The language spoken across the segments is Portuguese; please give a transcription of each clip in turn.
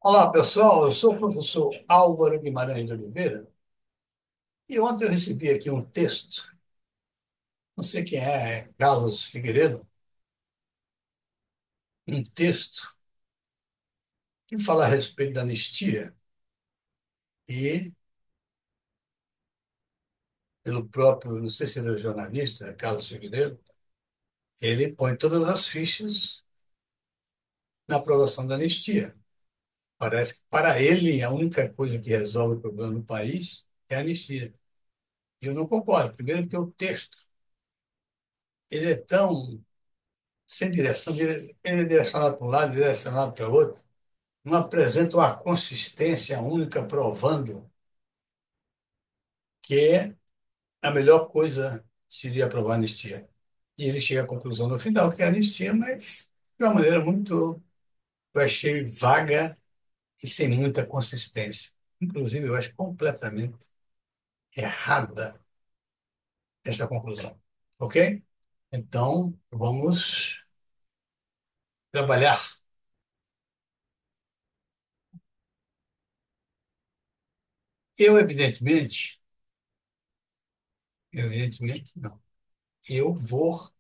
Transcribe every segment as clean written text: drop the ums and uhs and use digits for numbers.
Olá, pessoal. Eu sou o professor Álvaro Guimarães de Oliveira e ontem eu recebi aqui um texto, não sei quem é Carlos Figueiredo, um texto que fala a respeito da anistia e, pelo próprio, não sei se ele é jornalista, Carlos Figueiredo, ele põe todas as fichas na aprovação da anistia. Parece que, para ele, a única coisa que resolve o problema no país é a anistia. E eu não concordo. Primeiro, porque o texto ele é tão sem direção, ele é direcionado para um lado, direcionado para o outro, não apresenta uma consistência única provando que a melhor coisa seria aprovar a anistia. E ele chega à conclusão no final que é a anistia, mas de uma maneira muito, eu achei vaga e sem muita consistência. Inclusive, eu acho completamente errada essa conclusão. Ok? Então, vamos trabalhar. Eu, evidentemente, não. Eu vou,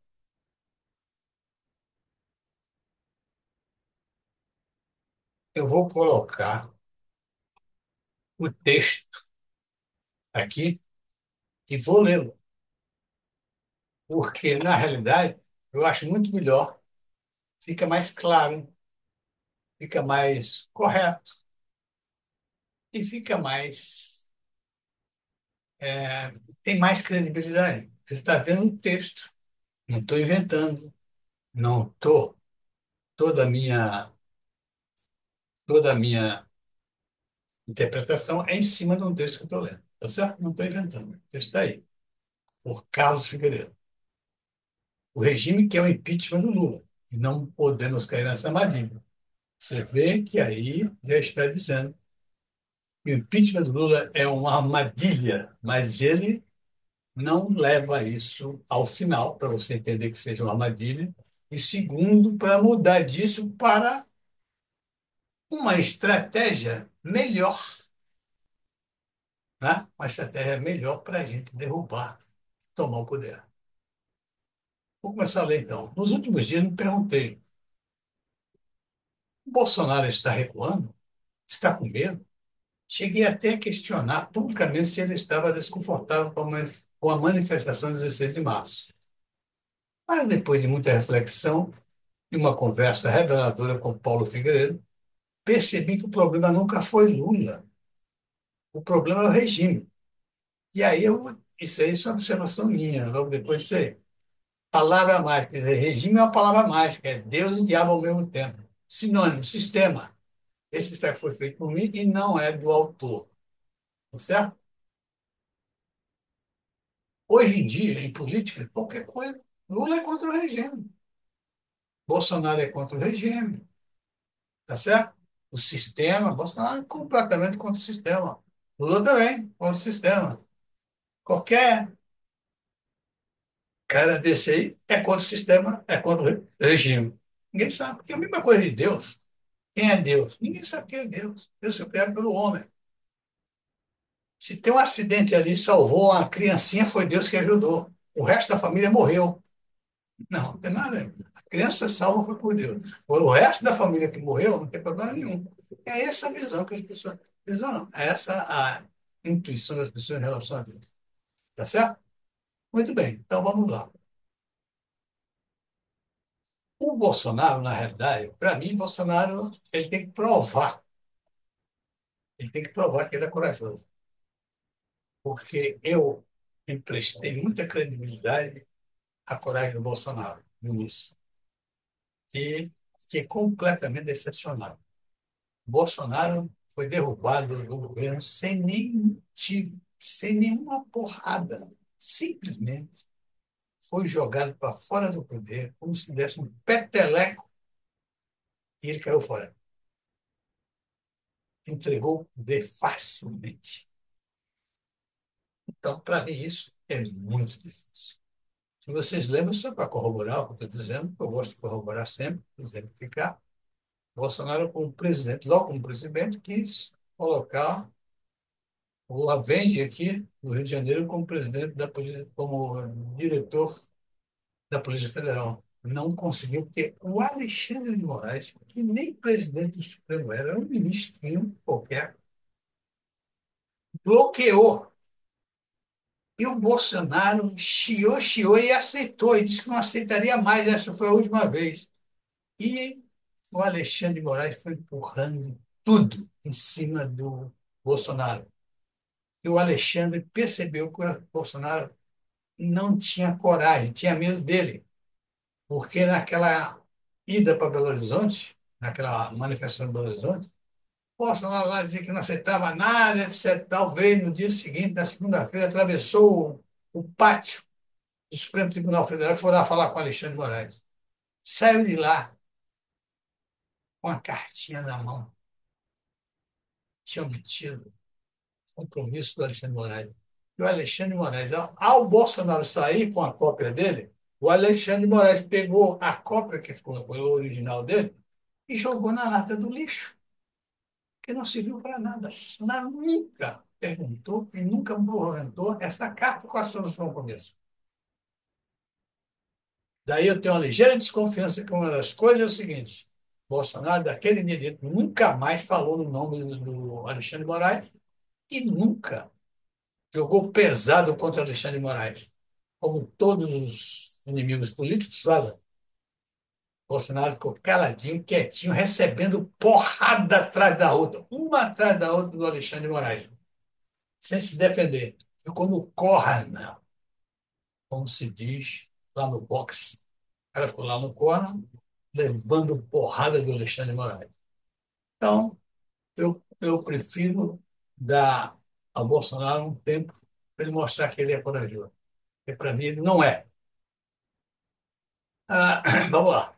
eu vou colocar o texto aqui e vou lê-lo, porque, na realidade, eu acho muito melhor, fica mais claro, fica mais correto e fica mais, tem mais credibilidade. Você está vendo o texto, não estou inventando, não estou, toda a minha, toda a minha interpretação é em cima de um texto que eu estou lendo, tá certo? Não estou inventando, o texto está aí, por Carlos Figueiredo. O regime quer o impeachment do Lula, e não podemos cair nessa armadilha. Você vê que aí já está dizendo que o impeachment do Lula é uma armadilha, mas ele não leva isso ao final, para você entender que seja uma armadilha, e segundo, para mudar disso para uma estratégia melhor, né? Uma estratégia melhor para a gente derrubar, tomar o poder. Vou começar a ler então. Nos últimos dias me perguntei: o Bolsonaro está recuando? Está com medo? Cheguei até a questionar publicamente se ele estava desconfortável com a manifestação de 16 de março. Mas depois de muita reflexão e uma conversa reveladora com Paulo Figueiredo, percebi que o problema nunca foi Lula. O problema é o regime. E aí isso aí é uma observação minha, logo depois disso aí. Palavra mágica, quer dizer, regime é uma palavra mágica, é Deus e diabo ao mesmo tempo. Sinônimo, sistema. Esse foi feito por mim e não é do autor. Tá certo? Hoje em dia, em política, qualquer coisa, Lula é contra o regime, Bolsonaro é contra o regime, tá certo? O sistema, Bolsonaro é completamente contra o sistema. Lula também, contra o sistema. Qualquer cara desse aí é contra o sistema, é contra o regime. Ninguém sabe, porque é a mesma coisa de Deus. Quem é Deus? Ninguém sabe quem é Deus. Deus foi criado pelo homem. Se tem um acidente ali, salvou uma criancinha, foi Deus que ajudou. O resto da família morreu. Não, não tem nada. A criança salva foi por Deus. Agora, o resto da família que morreu não tem problema nenhum. É essa a visão que as pessoas. Visão não. É essa a intuição das pessoas em relação a Deus. Tá certo? Muito bem. Então vamos lá. O Bolsonaro, na realidade, para mim, Bolsonaro, ele tem que provar. Ele tem que provar que ele é corajoso. Porque eu emprestei muita credibilidade à coragem do Bolsonaro no início. E fiquei completamente decepcionado. Bolsonaro foi derrubado do governo sem nenhum tiro, sem nenhuma porrada. Simplesmente foi jogado para fora do poder, como se desse um peteleco e ele caiu fora. Entregou o poder facilmente. Então, para mim, isso é muito difícil. Se vocês lembram, só para corroborar o que eu estou dizendo, eu gosto de corroborar sempre, exemplificar. Bolsonaro, como presidente, logo como presidente, quis colocar o Avenge aqui no Rio de Janeiro como presidente como diretor da Polícia Federal. Não conseguiu, porque o Alexandre de Moraes, que nem presidente do Supremo era um ministrinho qualquer, bloqueou. E o Bolsonaro chiou e aceitou, e disse que não aceitaria mais, essa foi a última vez. E o Alexandre de Moraes foi empurrando tudo em cima do Bolsonaro. E o Alexandre percebeu que o Bolsonaro não tinha coragem, tinha medo dele, porque naquela ida para Belo Horizonte, naquela manifestação de Belo Horizonte, o Bolsonaro lá dizia que não aceitava nada, etc. Talvez no dia seguinte, na segunda-feira, atravessou o pátio do Supremo Tribunal Federal e foi lá falar com o Alexandre de Moraes. Saiu de lá com a cartinha na mão, tinha obtido compromisso do Alexandre de Moraes. E o Alexandre de Moraes, ao Bolsonaro sair com a cópia dele, o Alexandre de Moraes pegou a cópia que ficou o original dele e jogou na lata do lixo, que não serviu para nada. Bolsonaro nunca perguntou e nunca movimentou essa carta com a solução começo. Daí eu tenho uma ligeira desconfiança que uma das coisas é o seguinte: Bolsonaro, daquele dia, em diante, nunca mais falou no nome do Alexandre de Moraes e nunca jogou pesado contra Alexandre de Moraes, como todos os inimigos políticos fazem. Bolsonaro ficou caladinho, quietinho, recebendo porrada atrás da outra, uma atrás da outra do Alexandre de Moraes, sem se defender. Ficou no corner, como se diz lá no boxe. O cara ficou lá no corner, levando porrada do Alexandre de Moraes. Então, eu prefiro dar ao Bolsonaro um tempo para ele mostrar que ele é corajoso. Porque, para mim, ele não é. Ah, vamos lá.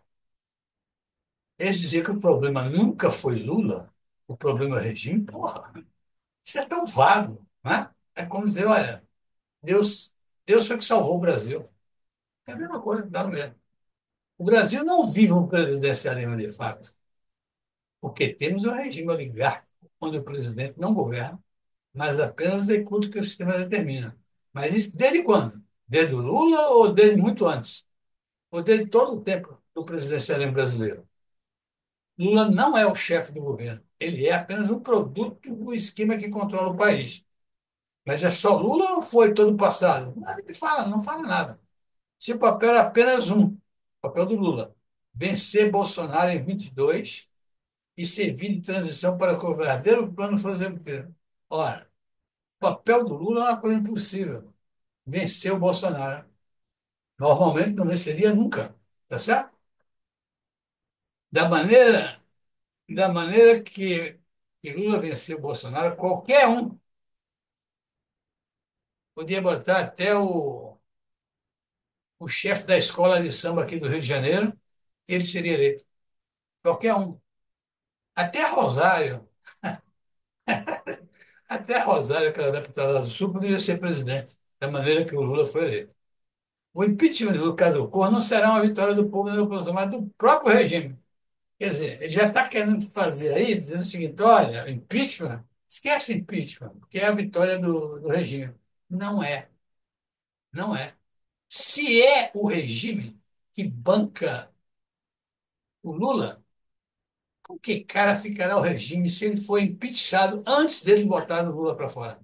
Eles diziam que o problema nunca foi Lula, o problema é o regime. Porra, isso é tão vago, né? É como dizer, olha, Deus, Deus foi que salvou o Brasil. É a mesma coisa, dá no mesmo. O Brasil não vive um presidencialismo de fato, porque temos um regime oligárquico, onde o presidente não governa, mas apenas executa o que o sistema determina. Mas isso desde quando? Desde o Lula ou desde muito antes? Ou desde todo o tempo do presidencialismo brasileiro? Lula não é o chefe do governo. Ele é apenas um produto do esquema que controla o país. Mas é só Lula ou foi todo o passado? Nada que fala, não fala nada. Se o papel era apenas um, o papel do Lula, vencer Bolsonaro em 22 e servir de transição para que o verdadeiro plano fosse executado. Ora, o papel do Lula é uma coisa impossível. Vencer o Bolsonaro. Normalmente não venceria nunca, tá certo? Da maneira, da maneira que Lula venceu o Bolsonaro, qualquer um podia botar até o chefe da escola de samba aqui do Rio de Janeiro, ele seria eleito. Qualquer um. Até Rosário, até Rosário, aquela deputada lá do Sul, poderia ser presidente, da maneira que o Lula foi eleito. O impeachment do caso ocorra não será uma vitória do povo da oposição, mas do próprio regime. Quer dizer, ele já está querendo fazer aí, dizendo o seguinte: olha, impeachment, esquece impeachment, porque é a vitória do regime. Não é, não é. Se é o regime que banca o Lula, com que cara ficará o regime se ele for impeachado antes dele botar o Lula para fora?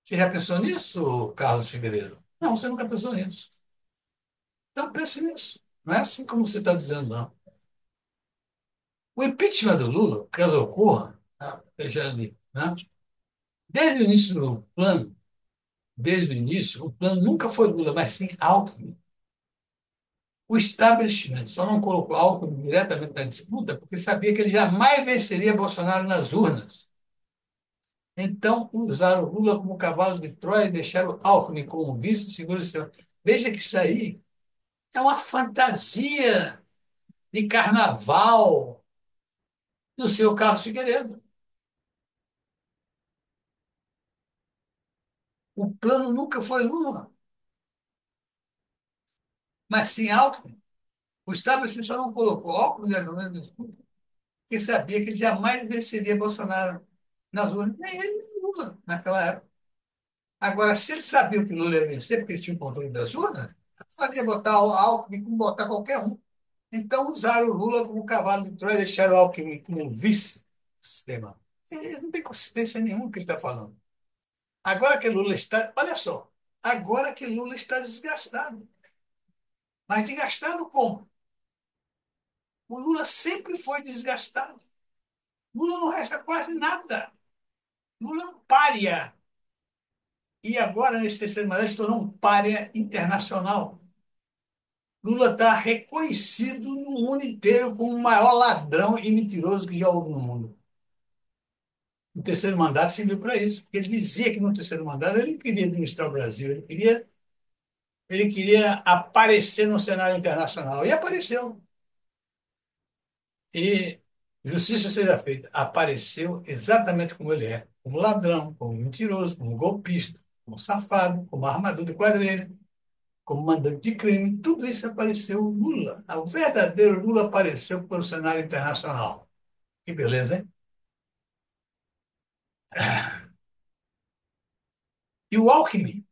Você já pensou nisso, Carlos Figueiredo? Não, você nunca pensou nisso. Então pense nisso. Não é assim como você está dizendo, não. O impeachment do Lula, caso ocorra, eu já li, né? Desde o início do plano, desde o início, o plano nunca foi Lula, mas sim Alckmin. O establishment só não colocou Alckmin diretamente na disputa porque sabia que ele jamais venceria Bolsonaro nas urnas. Então, usaram o Lula como cavalo de Troia e deixaram o Alckmin como vice-seguro-estado. Veja que isso aí é uma fantasia de carnaval do seu Carlos Figueiredo. O plano nunca foi Lula, mas sim Alckmin. O establishment só não colocou Alckmin no mesmo disputa, porque sabia que ele jamais venceria Bolsonaro nas urnas, nem ele, nem Lula, naquela época. Agora, se eles sabiam que Lula ia vencer, porque eles tinham controle das urnas, fazia botar o Alckmin como botar qualquer um. Então, usaram o Lula como cavalo de Troia e deixaram o Alckmin como vice do sistema. E não tem consistência nenhuma que ele está falando. Agora que Lula está. Olha só. Agora que Lula está desgastado. Mas desgastado como? O Lula sempre foi desgastado. Lula não resta quase nada. Lula é um pária. E agora, nesse terceiro mandato, se tornou um pária internacional. Lula está reconhecido no mundo inteiro como o maior ladrão e mentiroso que já houve no mundo. O terceiro mandato serviu para isso. Ele dizia que no terceiro mandato ele não queria administrar o Brasil, ele queria aparecer no cenário internacional. E apareceu. E justiça seja feita. Apareceu exatamente como ele é. Como ladrão, como mentiroso, como golpista, como safado, como armador de quadrilha, como mandante de crime. Tudo isso apareceu Lula. O verdadeiro Lula apareceu pelo cenário internacional. Que beleza, hein? E o Alckmin,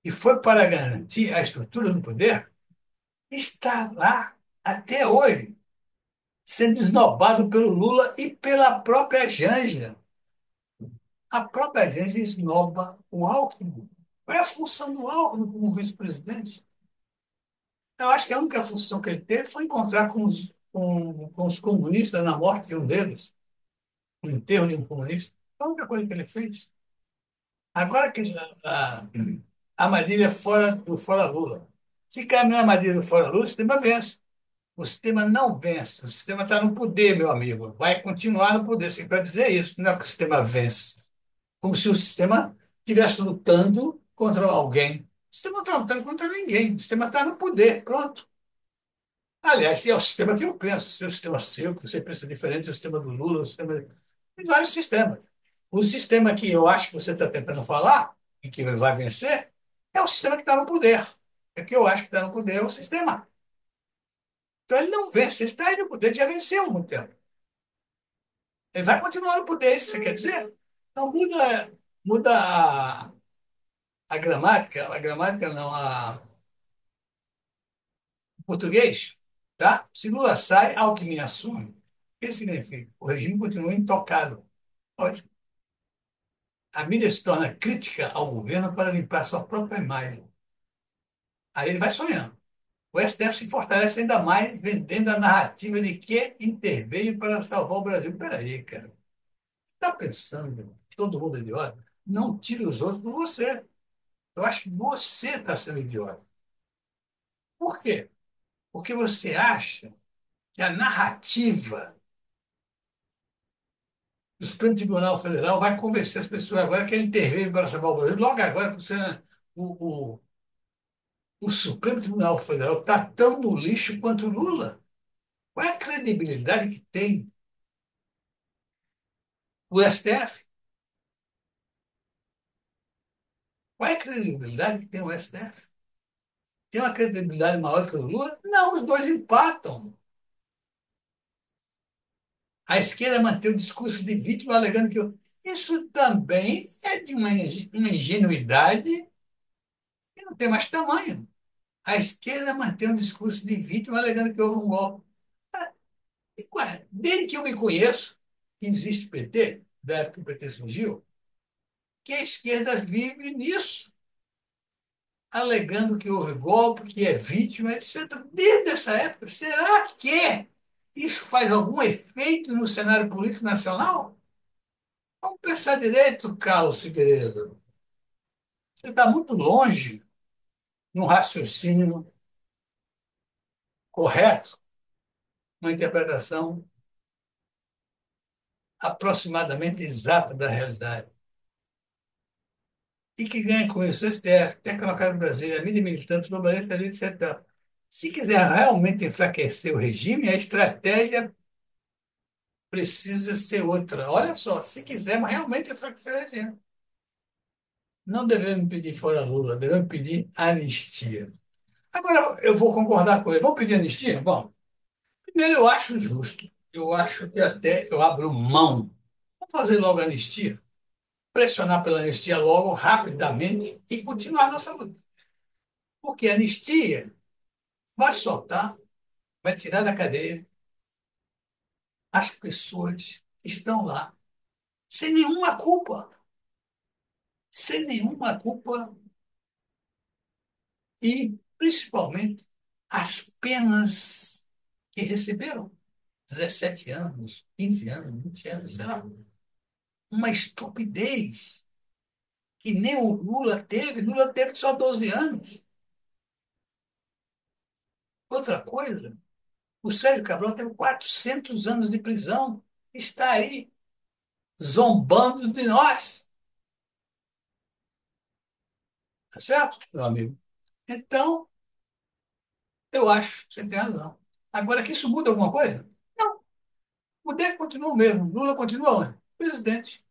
que foi para garantir a estrutura do poder, está lá até hoje, sendo esnobado pelo Lula e pela própria Janja. A própria Janja esnoba o Alckmin. Qual é a função do Alckmin como vice-presidente? Eu acho que a única função que ele teve foi encontrar com os comunistas na morte de um deles, no enterro de um comunista. Foi a única coisa que ele fez. Agora que a armadilha é fora do fora Lula. Se cair na armadilha do fora Lula, o sistema vence. O sistema não vence. O sistema está no poder, meu amigo. Vai continuar no poder. Você quer dizer isso? Não é que o sistema vence. Como se o sistema estivesse lutando contra alguém. O sistema não está lutando contra ninguém. O sistema está no poder. Pronto. Aliás, é o sistema que eu penso. Se o sistema seu, que você pensa diferente, o sistema do Lula, o sistema. Tem vários sistemas. O sistema que eu acho que você está tentando falar, e que ele vai vencer, é o sistema que está no poder. É que eu acho que está no poder é o sistema. Então ele não vence, ele está aí no poder, ele já venceu há muito tempo. Ele vai continuar no poder, isso você quer dizer? Então muda a gramática não, o português, tá? Se Lula sai, Alckmin assume. O que significa? O regime continua intocado. Lógico. A mídia se torna crítica ao governo para limpar sua própria imagem. Aí ele vai sonhando. O STF se fortalece ainda mais, vendendo a narrativa de que interveio para salvar o Brasil. Peraí, cara. Está pensando, todo mundo é idiota? Não tire os outros por você. Eu acho que você está sendo idiota. Por quê? Porque você acha que a narrativa do Supremo Tribunal Federal vai convencer as pessoas agora que ele interveio para salvar o Brasil. Logo agora, você, o, o Supremo Tribunal Federal está tão no lixo quanto o Lula. Qual é a credibilidade que tem o STF? Qual é a credibilidade que tem o STF? Tem uma credibilidade maior do que o Lula? Não, os dois empatam. A esquerda mantém o discurso de vítima, alegando que isso também é de uma ingenuidade que não tem mais tamanho. A esquerda mantém um discurso de vítima, alegando que houve um golpe. Desde que eu me conheço, que existe o PT, da época que o PT surgiu, que a esquerda vive nisso, alegando que houve golpe, que é vítima, etc. Desde essa época, será que isso faz algum efeito no cenário político nacional? Vamos pensar direito, Carlos Figueiredo. Você está muito longe num raciocínio correto, uma interpretação aproximadamente exata da realidade. E que ganha com isso o STF, Tecnocrata Brasília, a mídia militante, globalista, etc. Se quiser realmente enfraquecer o regime, a estratégia precisa ser outra. Olha só, se quisermos realmente enfraquecer o regime, não devemos pedir fora Lula, devemos pedir anistia. Agora, eu vou concordar com ele. Vamos pedir anistia? Bom, primeiro eu acho justo. Eu acho que até eu abro mão. Vamos fazer logo a anistia, pressionar pela anistia logo, rapidamente, e continuar a nossa luta. Porque a anistia vai soltar, vai tirar da cadeia as pessoas que estão lá, sem nenhuma culpa, sem nenhuma culpa, e principalmente as penas que receberam. 17 anos, 15 anos, 20 anos, sei lá. Uma estupidez que nem o Lula teve. Lula teve só 12 anos. Outra coisa, o Sérgio Cabral teve 400 anos de prisão. Está aí, zombando de nós. Tá certo, meu amigo? Então, eu acho que você tem razão. Agora, que isso muda alguma coisa? Não. O poder continua o mesmo. Lula continua onde? Presidente.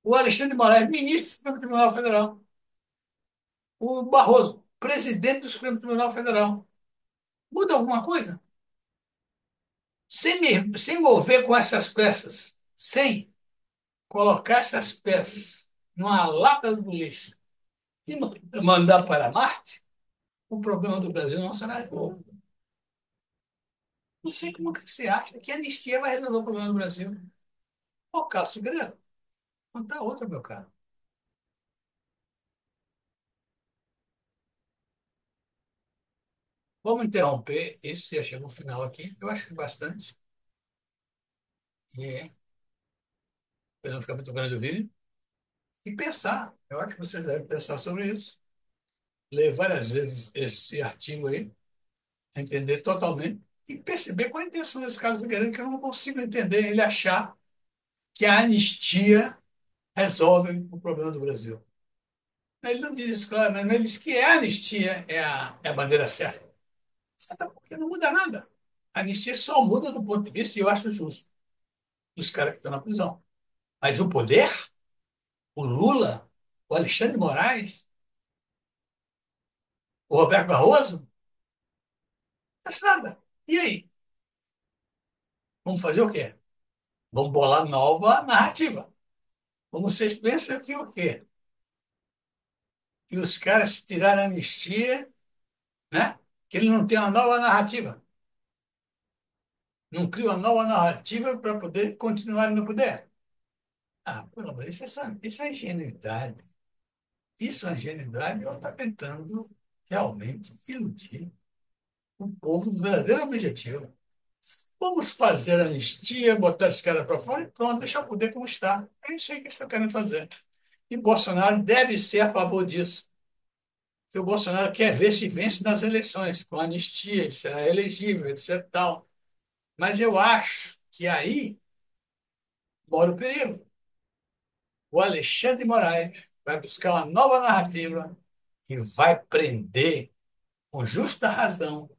O Alexandre de Moraes, ministro do Supremo Tribunal Federal. O Barroso, presidente do Supremo Tribunal Federal. Muda alguma coisa? Sem mover com essas peças, sem colocar essas peças numa lata do lixo e mandar para Marte, o problema do Brasil não será resolvido. Não sei como que você acha que a anistia vai resolver o problema do Brasil. Ô, Carlos Figueiredo, conta outra, meu caro. Vamos interromper. Esse já chegou ao final aqui. Eu acho que bastante. E para não ficar muito grande o vídeo. E pensar. Eu acho que vocês devem pensar sobre isso. Ler várias vezes esse artigo aí, entender totalmente e perceber qual é a intenção desse Carlos Figueiredo, que eu não consigo entender ele achar que a anistia resolve o problema do Brasil. Ele não diz isso claramente, mas ele diz que a anistia é a bandeira certa. Até porque não muda nada. A anistia só muda do ponto de vista, e eu acho justo, dos caras que estão na prisão. Mas o poder, o Lula, o Alexandre de Moraes, o Roberto Barroso, não faz nada. E aí? Vamos fazer o quê? Vamos bolar nova narrativa. Como vocês pensam que o quê? Que os caras tiraram a anistia, né? Que ele não tem uma nova narrativa. Não cria uma nova narrativa para poder continuar no poder. Ah, pelo amor, isso é ingenuidade. Isso é ingenuidade ou está tentando realmente iludir o povo do verdadeiro objetivo. Vamos fazer anistia, botar esse cara para fora e pronto, deixar o poder como está. É isso aí que eles estão querendo fazer. E Bolsonaro deve ser a favor disso. Que o Bolsonaro quer ver se vence nas eleições, com anistia, ele será elegível, etc. Tal. Mas eu acho que aí mora o perigo. O Alexandre de Moraes vai buscar uma nova narrativa e vai prender, com justa razão,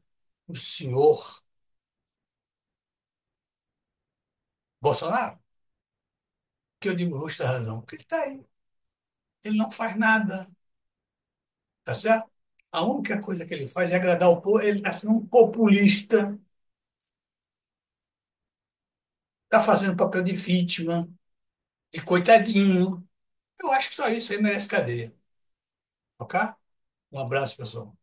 o senhor Bolsonaro. Que eu digo justa razão, porque ele está aí. Ele não faz nada, tá certo? A única coisa que ele faz é agradar o povo. Ele está sendo um populista, está fazendo papel de vítima, de coitadinho. Eu acho que só isso aí merece cadeia. Ok? Um abraço, pessoal.